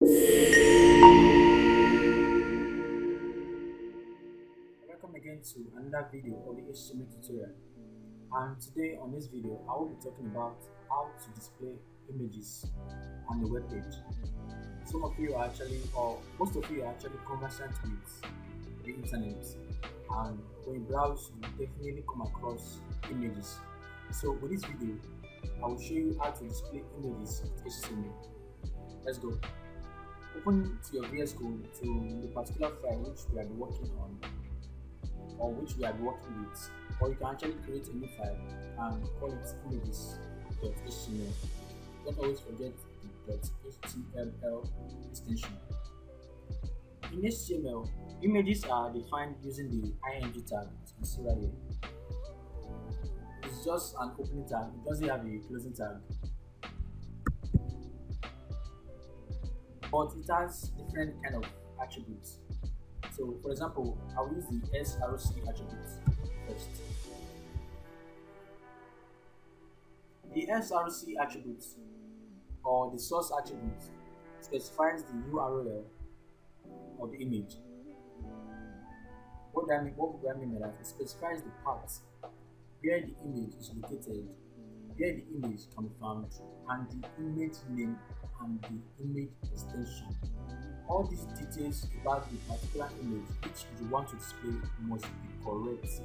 Welcome again to another video of the HTML tutorial. And today on this video, I will be talking about how to display images on the web page. Some of you are actually, or most of you are actually conversant with the internet, and when you browse, you definitely come across images. So with this video, I will show you how to display images with HTML. Let's go. Open to your VS Code to the particular file which we are working on, or which we are working with, or you can actually create a new file and call it images.html. Don't always forget the .html extension. In HTML, images are defined using the ing tag, as you can see right here. It's just an opening tag, it doesn't have a closing tag, but it has different kind of attributes. So for example, I will use the src attributes first. The src attributes, or the source attribute, specifies the URL of the image. What do I mean by that? It specifies the path where the image is located, where the image can be found, and the image name and the image extension. All these details about the particular image which you want to display must be correct.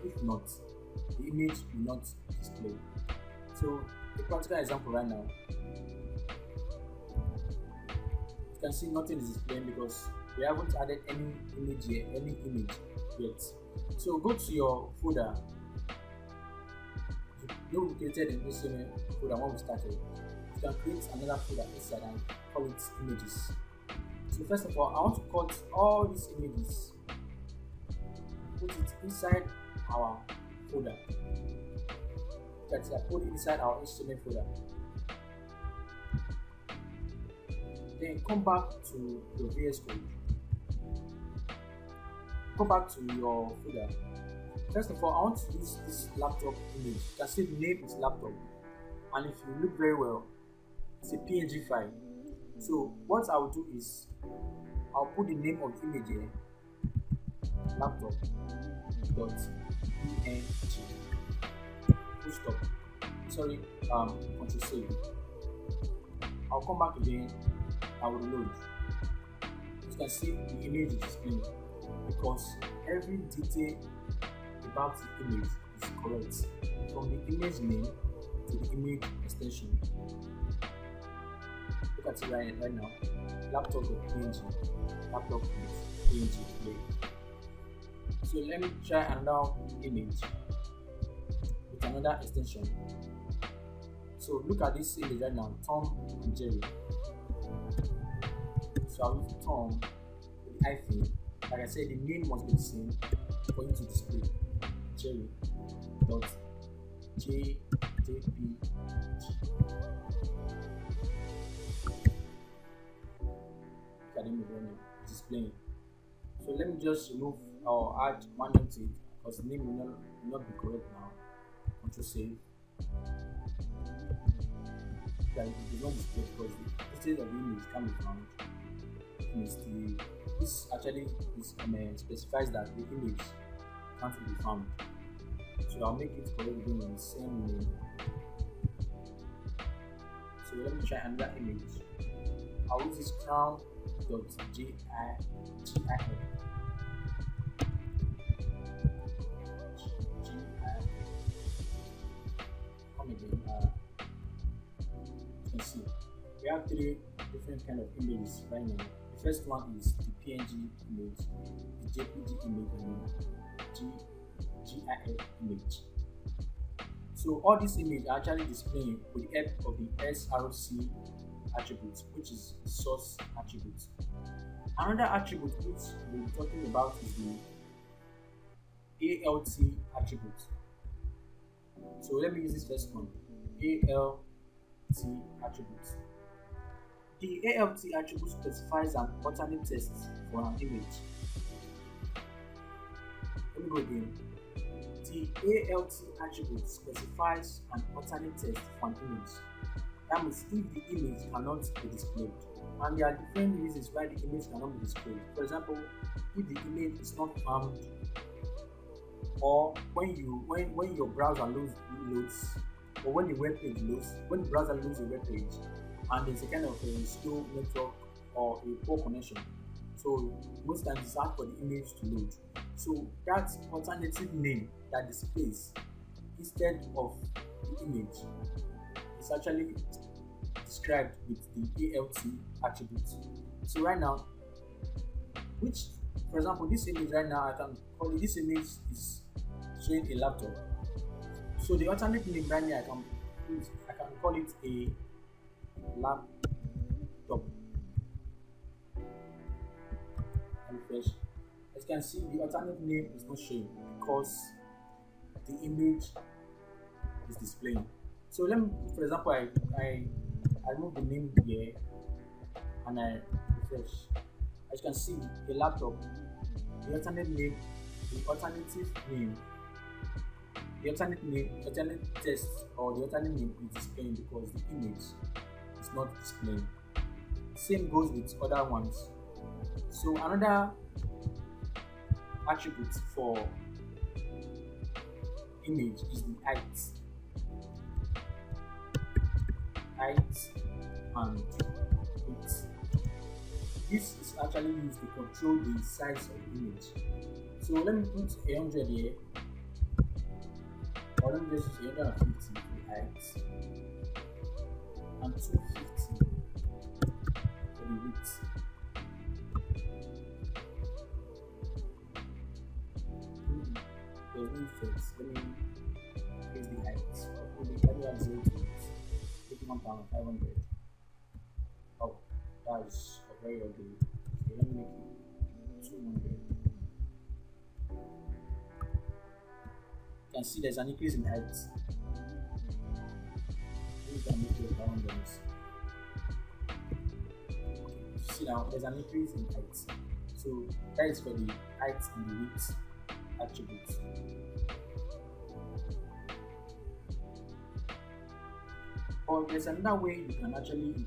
If not, the image will not display. So a practical example right now, you can see nothing is displaying because we haven't added any image here, any image yet. So go to your folder. You created an HTML folder when we started. You can create another folder inside and call it images. So first of all, I want to cut all these images, put it inside our folder. That's I put it inside our HTML folder. Then come back to your VS Code. Go back to your folder. First of all, I want to use this laptop image. You can see the name is laptop, and if you look very well, it's a PNG file. So what I will do is I'll put the name of the image here, laptop.png, full stop. Sorry, Control save. I'll come back again. I will load. You can see the image is displaying because every detail about the image is correct, from the image name to the image extension. Look at it right now. Laptop.png, laptop.png play. So let me try another image with another extension. So look at this image right now, Tom and Jerry. So I'll use Tom with the hyphen. Like I said, the name must be the same for you to display. Jerry dot JPG. Academic running displaying. So let me just remove or add one empty because the name will not be correct now. Control save. That it does not display because the details of the image can be found. This actually specifies that the image can't be found. So I'll make it correct again with the same name. So let me try another image. I'll use this crown.gif. Come again. You can see we have three different kind of images right now. The first one is the PNG image, the JPG image, and the GIF image. So all these images are actually displaying with the help of the src attribute, which is the source attribute. Another attribute which we'll be talking about is the ALT attribute. So let me use this first one, ALT attribute. The ALT attribute specifies an alternate text for an image. Let me go again. The ALT attribute specifies an alternate text for an image. That means if the image cannot be displayed And there are different reasons why the image cannot be displayed. For example, if the image is not armed, or when your browser loads, or when the web page loads, when the browser loads a web page and there's a kind of a slow network or a poor connection, so most times it's hard for the image to load. So that alternative name that displays instead of the image is actually described with the ALT attribute. So right now, which, for example, this image right now, I can call it, this image is showing a laptop. So the alternate name right now, I can call it a laptop. And refresh. As you can see, the alternate name is not showing because the image is displaying. So let me, for example, I remove the name here and I refresh. As you can see, the laptop, the alternate name, the alternative name, the alternate text or the alternate name is displaying because the image is not displaying. Same goes with other ones. So another attribute for image is the height and width. This is actually used to control the size of the image. So let me put 100 here, or let me just use 150 for the height and 250 for the width. There's no effects. Let me increase the height. Let me add 0 to it. 51,500. Oh, that's a very ugly. So let me make it 200. You can see there's an increase in height. You can make it 100. See now, there's an increase in height. So that is for the height and the width attributes. Or there's another way you can actually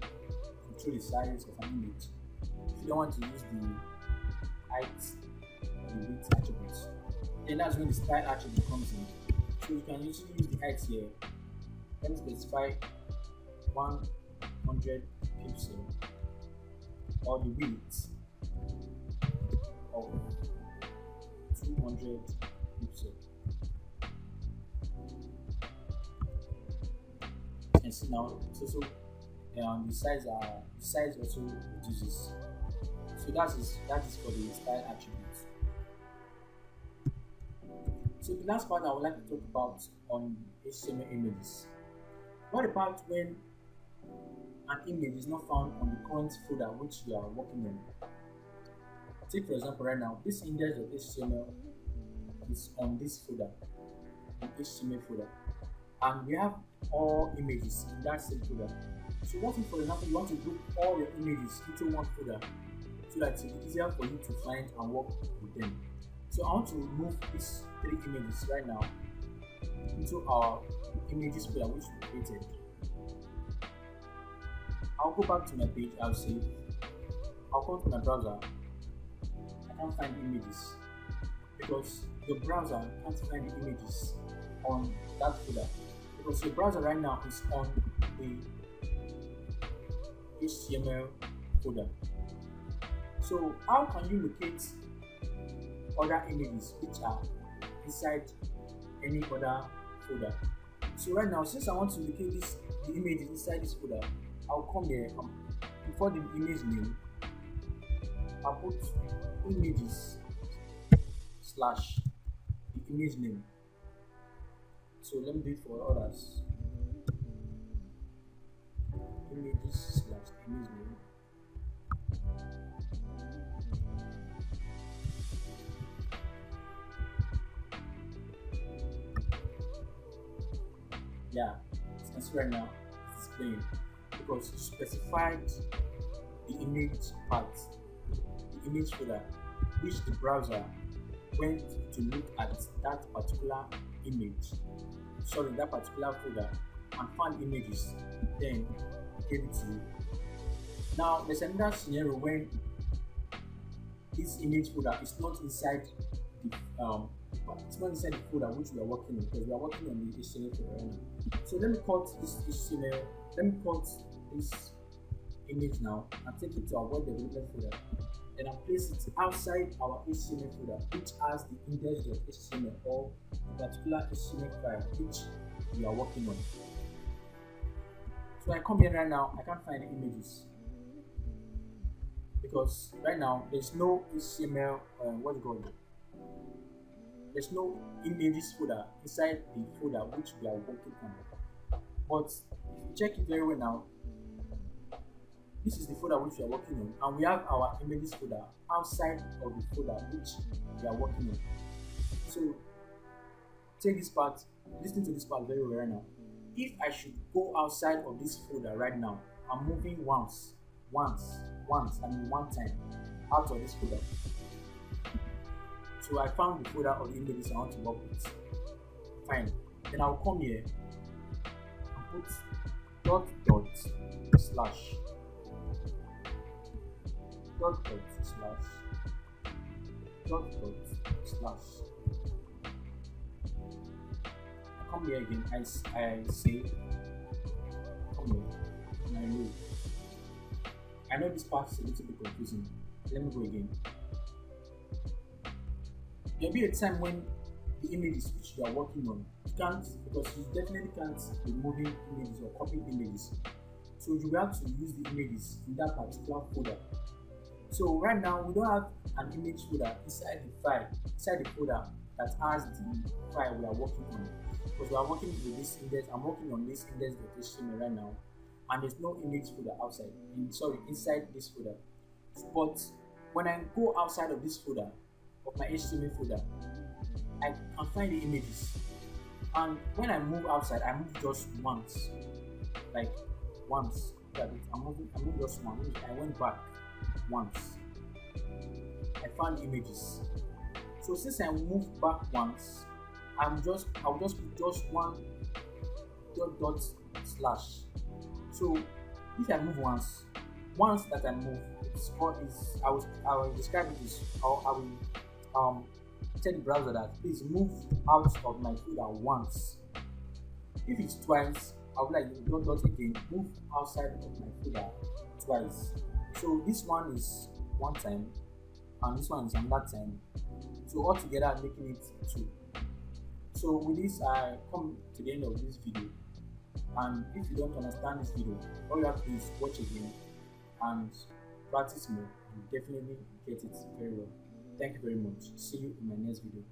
control the size of an image. If you don't want to use the height or the width attributes, then that's when the style attribute comes in. So you can usually use the height here. Let me specify 100 pixel or the width of 200 pixel. And see now it's also the size also reduces. So that is for the style attributes. So the last part I would like to talk about on HTML images. What about when an image is not found on the current folder which you are working on? Take for example right now, this index.html is on this folder, the HTML folder, and we have all images in that same folder. So what if, for example, you want to group all your images into one folder so that it will be easier for you to find and work with them? So I want to remove these 3 images right now into our images folder which we created. I'll go back to my page, I'll save, I'll go to my browser. I can't find the images because your browser can't find the images on that folder because your browser right now is on the HTML folder. So how can you locate other images which are inside any other folder? So right now, since I want to locate the images inside this folder, I'll come here before the image name, I'll put images / the image name. So let me do it for others. Images / image name. Yeah, you can see right now it's displaying because you specified the image part, the image folder, which the browser went to look at that particular image, that particular folder, and found images, then gave it to you. Now there's another scenario when this image folder is not inside the it's not inside the folder which we are working on, because we are working on the HTML folder right now. So let me cut this HTML, let me cut this image now and take it to our web development folder. Then I'll place it outside our HTML folder, which has the index.html or the particular HTML file which we are working on. So I come here right now, I can't find the images because right now there's no HTML, what do you call it? There's no images folder inside the folder which we are working on. But if you check it very well now, this is the folder which we are working on, and we have our images folder outside of the folder which we are working on. So take this part, listen to this part very well right now. If I should go outside of this folder right now, I'm moving one time out of this folder. So I found the folder of the images I want to work with. Fine. Then I'll come here and put dot slash I come here again, I say come here and I load. I know this part is a little bit confusing. Let me go again. There'll be a time when the images which you are working on, you can't, because you definitely can't be moving images or copying images. So you will have to use the images in that particular folder. So right now we don't have an image folder inside the folder that has the file we are working on. Because we are working with this index, I'm working on this index.html right now, and there's no image folder inside this folder. But when I go outside of this folder, of my HTML folder, I can find the images. And when I move outside, I move just once. Like once. I moved just once. I went back once. I found images. So since I moved back once, I'll just put just one dot slash. So if I move once that I move, I will describe it as, or I will tell the browser that please move out of my folder once. If it's twice, I'll be like dot again, move outside of my folder twice. So this one is one time and this one is another time. So altogether making it 2. So with this I come to the end of this video, and if you don't understand this video, all you have to do is watch again and practice more. You definitely get it very well. Thank you very much. See you in my next video.